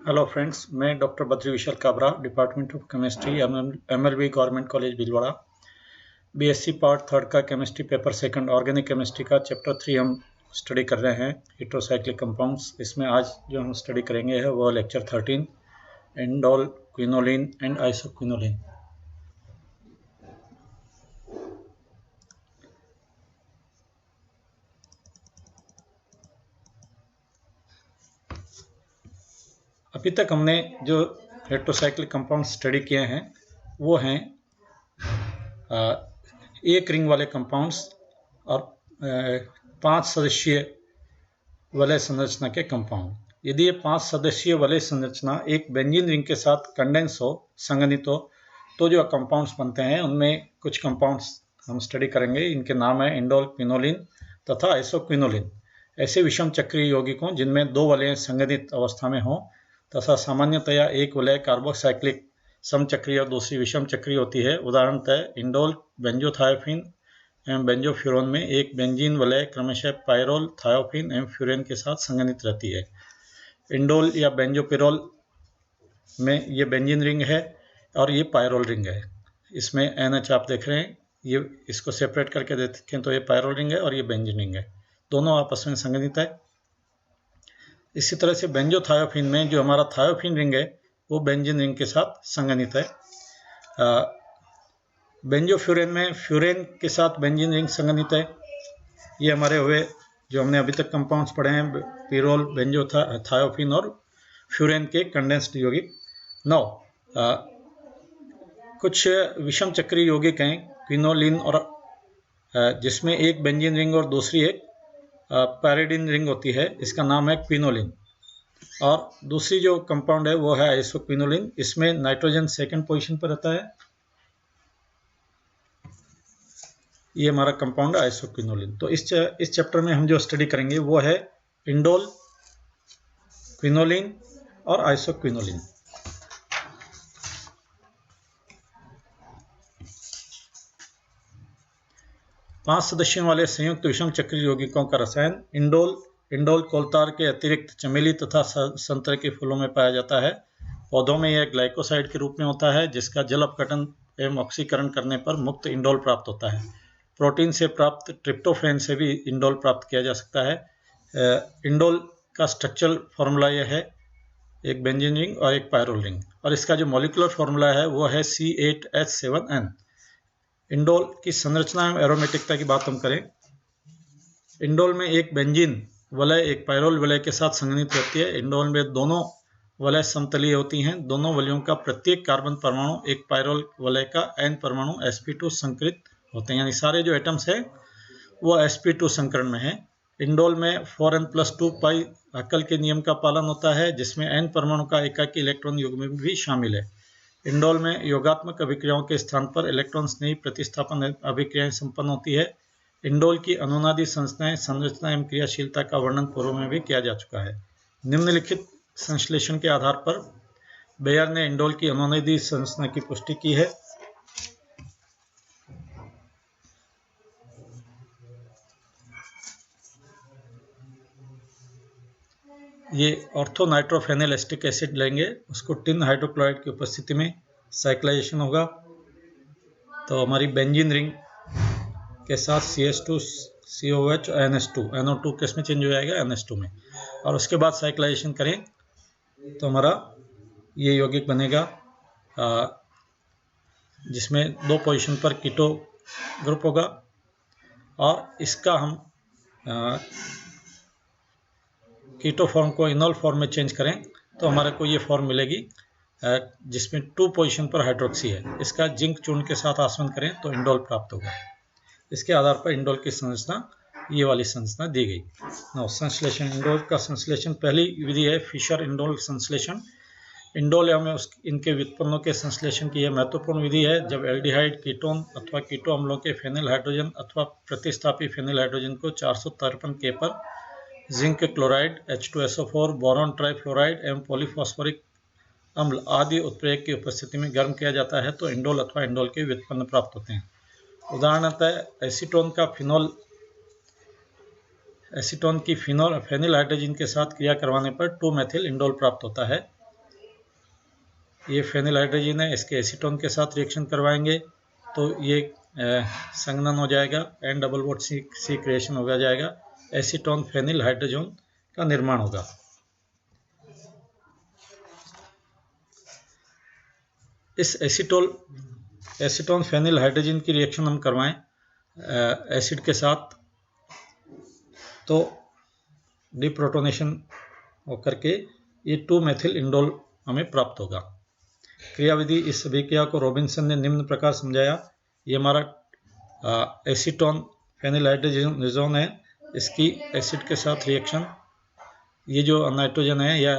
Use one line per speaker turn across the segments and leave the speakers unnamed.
Hello friends, मैं doctor Badri Vishal Kabra, department of chemistry, MLB government college Bhilwara. BSc part third का chemistry paper second organic chemistry का chapter 3 हम study कर रहे हैं, हेटेरोसाइक्लिक कंपाउंड्स। इसमें आज जो हम स्टडी करेंगे है वो lecture 13, indole, quinoline and isoquinoline. अभी तक हमने जो हेटेरोसाइक्लिक कंपाउंड स्टडी किए हैं वो हैं एक रिंग वाले कंपाउंड्स और 5 सदस्यीय वलय संरचना के कंपाउंड। यदि ये 5 सदस्यीय वलय संरचना एक बेंजीन रिंग के साथ कंडेंस हो, संघनित हो, तो जो कंपाउंड्स बनते हैं उनमें कुछ कंपाउंड्स हम स्टडी करेंगे। इनके नाम है इंडोल, क्विनोलिन तथा आइसोक्विनोलिन। ऐसे विषम चक्रीय यौगिकों जिनमें 2 वलय संघनित अवस्था में हों तथा सामान्यतया एक वलय कार्बोक्साइक्लिक समचक्रीय और दूसरी विषम चक्रीय होती है। उदाहरणतः इंडोल बेंजोथायोफिन एवं बेंजोफ्यूरोन में एक बेंजीन वलय क्रमशः पायरोल, थायोफिन एवं फ्यूरेन के साथ संघनित रहती है। इंडोल या बेंजोपिरोल में ये बेंजीन रिंग है और ये पायरोल रिंग है। इसमें NH आप देख रहे हैं, ये इसको सेपरेट करके देखें तो ये पायरोल रिंग है और ये बेंजीन रिंग है, दोनों आपस में संघनित है। इसी तरह से बेंजोथायोफिन में जो हमारा थायोफिन रिंग है वो बेंजीन रिंग के साथ संघनित है। बेंजोफ्यूरेन में फ्यूरेन के साथ बेंजीन रिंग संघनित है। ये हमारे हुए जो हमने अभी तक कंपाउंड्स पढ़े हैं, पिरोल, बेंजोथायोफिन और फ्यूरेन के कंडेंस्ड यौगिक। नौ कुछ विषम चक्रीय यौगिक हैं क्विनोलिन और जिसमें एक बेंजीन रिंग और दूसरी एक पैरिडिन रिंग होती है, इसका नाम है क्विनोलिन। और दूसरी जो कंपाउंड है वो है आइसोक्विनोलिन। इसमें नाइट्रोजन सेकंड पोजीशन पर रहता है। ये हमारा कंपाउंड है आइसोक्विनोलिन। तो इस चैप्टर में हम जो स्टडी करेंगे वो है इंडोल, क्विनोलिन और आइसोक्विनोलिन। पांच सदस्यों वाले संयुक्त विषम चक्रीय यौगिकों का रसायन। इंडोल कोलतार के अतिरिक्त चमेली तथा संतरे के फूलों में पाया जाता है। पौधों में यह ग्लाइकोसाइड के रूप में होता है जिसका जल अपघटन एवं ऑक्सीकरण करने पर मुक्त इंडोल प्राप्त होता है। प्रोटीन से प्राप्त ट्रिप्टोफैन से भी इंडोल प्राप्त किया जा सकता है। इंडोल का स्ट्रक्चरल फॉर्मूला यह है, एक बेंजीन रिंग और एक पायरोल रिंग, और इसका जो मॉलिक्यूलर फॉर्मूला है वो है C8H7N। इंडोल की संरचना एवं एरोमेटिकता की बात हम करें, इंडोल में एक बेंजीन वलय एक पायरोल वलय के साथ संघनित रहती है। इंडोल में दोनों वलय समतलीय होती हैं। दोनों वलयों का प्रत्येक कार्बन परमाणु एक पायरोल वलय का N परमाणु sp2 संकरित होते हैं, यानी सारे जो एटम्स हैं वो sp2 संकरण में है। इंडोल में 4n+2 पाई हक्कल के नियम का पालन होता है जिसमें N परमाणु का एकाकी इलेक्ट्रॉन युग्म भी शामिल है। इंडोल में योगात्मक अभिक्रियाओं के स्थान पर इलेक्ट्रॉन स्नेही प्रतिस्थापन अभिक्रियाएं संपन्न होती है। इंडोल की अनुनादी संरचनाएं, संरचना एवं क्रियाशीलता का वर्णन पूर्व में भी किया जा चुका है। निम्नलिखित संश्लेषण के आधार पर बेयर ने इंडोल की अनुनादी संरचना की पुष्टि की है। ये ऑर्थोनाइट्रोफेनिल एसिटिक एसिड लेंगे, उसको टिन हाइड्रोक्लोराइड की उपस्थिति में साइक्लाइजेशन होगा तो हमारी बेंजीन रिंग के साथ CH2, COH और NO2 किस में चेंज हो जाएगा, NH2 में। और उसके बाद साइक्लाइजेशन करें तो हमारा ये यौगिक बनेगा जिसमें 2 पोजीशन पर कीटो ग्रुप होगा। और इसका हम कीटो फॉर्म को इनोल फॉर्म में चेंज करें तो हमारे को ये फॉर्म मिलेगी जिसमें 2 पोजीशन पर हाइड्रोक्सी है। इसका जिंक चूर्ण के साथ आसवन करें तो इंडोल प्राप्त होगा। इसके आधार पर इंडोल की संरचना ये वाली संरचना दी गई। नौ संश्लेषण। इंडोल का संश्लेषण, पहली विधि है फिशर इंडोल संश्लेषण। इंडोल एवं इनके व्युत्पन्नों के संश्लेषण की यह महत्वपूर्ण विधि है जब एल्डिहाइड, कीटोन अथवा कीटो अम्लों के फेनिल हाइड्रोजन अथवा प्रतिस्थापी फेनिल हाइड्रोजन को 453 K पर zinc chloride, H2SO4, boron trifluoride एवं पॉलीफॉस्फोरिक अम्ल आदि उत्प्रेरक की उपस्थिति में गर्म किया जाता है तो इंडोल अथवा इंडोल के व्युत्पन्न प्राप्त होते हैं। उदाहरणतः एसीटोन की फेनिल हाइड्रोजन के साथ क्रिया करवाने पर 2 मेथिल इंडोल प्राप्त होता है। ये फेनिल हाइड्रोजन है, इसके एसीटोन के साथ रिएक्शन करवाएंगे तो ये संघनन हो जाएगा, N double bond C creation हो जाएगा, एसीटोन फेनिल हाइड्रोजन का निर्माण होगा। इस एसीटोन फेनिल हाइड्रोजन की रिएक्शन हम करवाएं एसिड के साथ तो डिप्रोटोनेशन होकर के ये 2-मेथिल इंडोल हमें प्राप्त होगा। क्रियाविधि इस अभिक्रिया को रॉबिन्सन ने निम्न प्रकार समझाया। ये हमारा एसीटोन फेनिल हाइड्रोजन है, इसकी एसिड के साथ रिएक्शन, ये जो नाइट्रोजन है या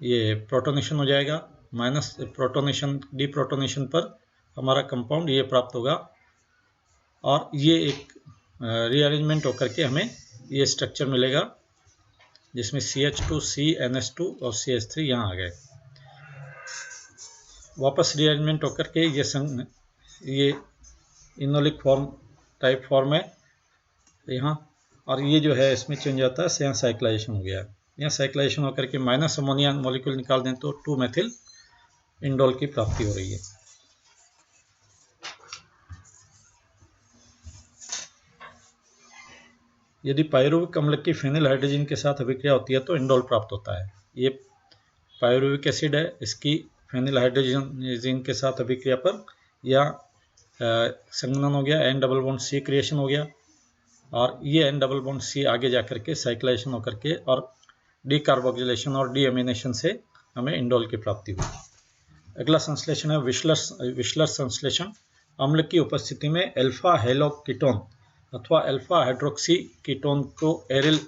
ये प्रोटोनेशन हो जाएगा, माइनस प्रोटोनेशन डिप्रोटोनेशन पर हमारा कंपाउंड ये प्राप्त होगा और ये एक रीअरेंजमेंट होकर के हमें ये स्ट्रक्चर मिलेगा जिसमें CH2 CNH2 और CH3 यहाँ आ गए। वापस रीअरेंजमेंट होकर के ये इनोलिक फॉर्म टाइप फॉर्म है यहाँ, और ये जो है इसमें चेंज आता है, यहाँ साइक्लाइजेशन हो गया है। यहाँ साइक्लाइजेशन होकर के माइनस अमोनिया मॉलिक्यूल निकाल दें तो 2-मेथिल इंडोल की प्राप्ति हो रही है। यदि पायरुविक अम्ल की फेनिल हाइड्रोजन के साथ अभिक्रिया होती है तो इंडोल प्राप्त होता है। ये पायरुविक एसिड है, इसकी फेनिल हाइड्रोजन के साथ अभिक्रिया पर या संघनन हो गया, N double bond C creation हो गया और ये एन डबल बॉन्ड सी आगे जाकर के साइक्लाइजेशन होकर के और डीकार्बोक्सिलेशन और डीएमिनेशन से हमें इंडोल की प्राप्ति हुई। अगला संश्लेषण है विशलर संश्लेषण। अम्ल की उपस्थिति में अल्फा हेलो कीटोन अथवा अल्फा हाइड्रोक्सी कीटोन को एरिल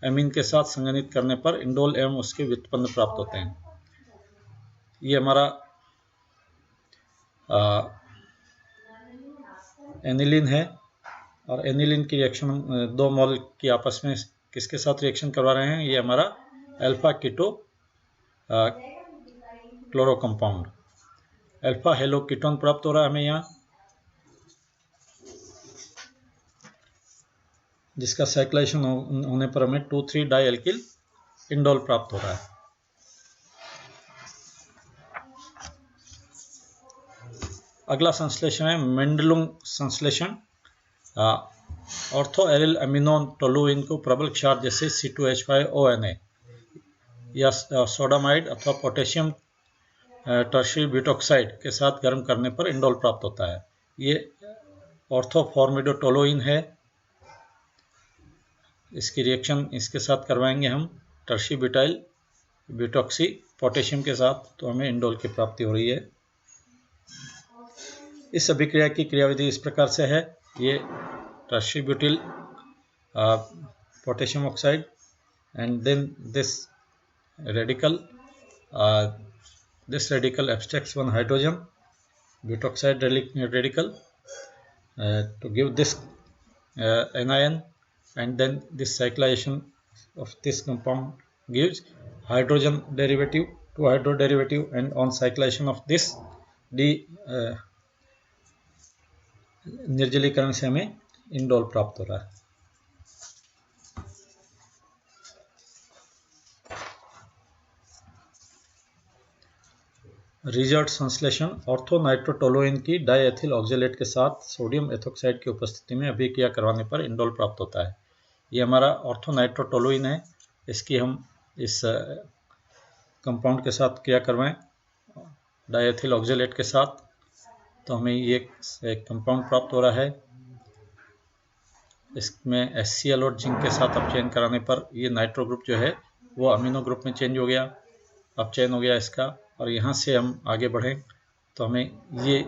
एमीन के साथ संघनित करने पर इंडोल एवं उसके व्युत्पन्न प्राप्त होते हैं। ये हमारा एनिलीन है और एनिलीन की रिएक्शन 2 मोल की आपस में किसके साथ रिएक्शन करवा रहे हैं, ये हमारा alpha keto chloro compound alpha halo ketone प्राप्त हो रहा है हमें यहाँ, जिसका साइक्लाइजेशन होने पर हमें 2,3 डाई एल्किल इंडोल प्राप्त हो रहा है। अगला संश्लेषण है मेंडलुंग संश्लेषण। ऑर्थो एरिल अमीनो टोलुइन को प्रबल क्षार जैसे C2H5ONA या सोडामाइड अथवा पोटेशियम टर्शियल ब्यूटोक्साइड के साथ गर्म करने पर इंडोल प्राप्त होता है। ये ऑर्थोफॉर्मिडोटोलुइन है, इसकी रिएक्शन इसके साथ करवाएंगे हम टर्शी ब्यूटाइल ब्यूटोक्सी पोटेशियम के साथ, तो हमें इंडोल की प्राप्ति हो रही है। इस अभिक्रिया की क्रियाविधि इस प्रकार से है। ये tertiary butyl potassium oxide and then this radical abstracts one hydrogen butoxide radical to give this anion, and then this cyclization of this compound gives hydrogen derivative, 2 hydro derivative, and on cyclization of this निर्जलीकरण से हमें indole प्राप्त हो रहा है। Resort संश्लेषण। ऑर्थोनाइट्रोटोलुइन की diethyl oxalate के साथ सोडियम एथोक्साइड की उपस्थिति में अभिक्रिया करवाने पर इंडोल प्राप्त होता है। ये हमारा ऑर्थोनाइट्रोटोलुइन है, इसकी हम इस कंपाउंड के साथ क्रिया करवाएं डाईएथिल ऑक्जेलेट के साथ तो हमें ये एक कंपाउंड प्राप्त हो रहा है। इसमें HCl और जिंक के साथ अपचयन कराने पर ये नाइट्रो ग्रुप जो है वो अमीनो ग्रुप में चेंज हो गया, अपचयन हो गया इसका, और यहाँ से हम आगे बढ़ें तो हमें ये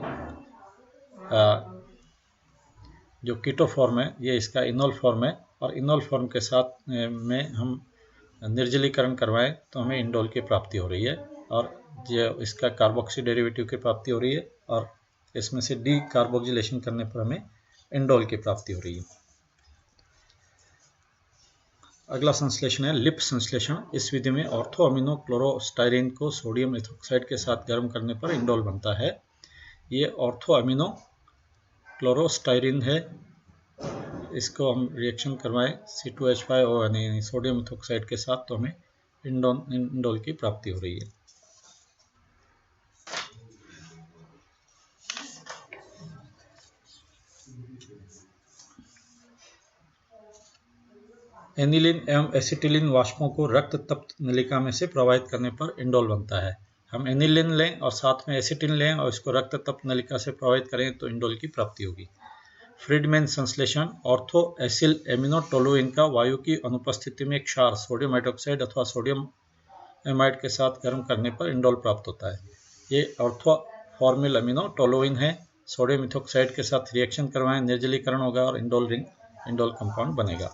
जो कीटो फॉर्म है ये इसका इनोल फॉर्म है, और इनोल फॉर्म के साथ में हम निर्जलीकरण करवाएं तो हमें इंडोल की प्राप्ति हो रही है, और जो इसका कार्बोक्सी डेरिवेटिव की प्राप्ति हो रही है, और इसमें से डी कार्बोक्सिलेशन करने पर हमें इंडोल की प्राप्ति हो रही है। अगला संश्लेषण है लिप संश्लेषण। इस विधि में ऑर्थो अमीनो क्लोरोस्टाइरिन को सोडियम एथोक्साइड के साथ गर्म करने पर इंडोल बनता है। ये ऑर्थो अमीनो क्लोरोस्टाइरिन है, इसको हम रिएक्शन करवाएं C2H5ONA यानी सोडियम एथोक्साइड के साथ तो हमें इंडोल की प्राप्ति हो रही है। एनिलीन एवं एसिटिलीन वाष्पों को रक्त तप्त नलिका में से प्रवाहित करने पर इंडोल बनता है। हम एनिलीन लें और साथ में एसिटिन लें और इसको रक्त तप्त नलिका से प्रवाहित करें तो इंडोल की प्राप्ति होगी। फ्रीडमैन संश्लेषण ऑर्थो एसिल एमिनो टोलुइन का वायु की अनुपस्थिति में क्षार सोडियम हाइड्रोक्साइड अथवा सोडियम एमाइड के साथ गर्म करने पर इंडोल प्राप्त होता है। ये ऑर्थो फॉर्मिल एमिनो टोलुइन है। सोडियम इथोक्साइड के साथ रिएक्शन करवाएं, निर्जलीकरण होगा और इंडोल कंपाउंड बनेगा।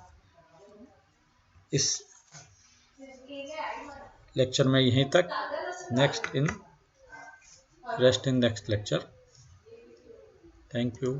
इस लेक्चर में यहीं तक। Rest in next lecture. Thank you.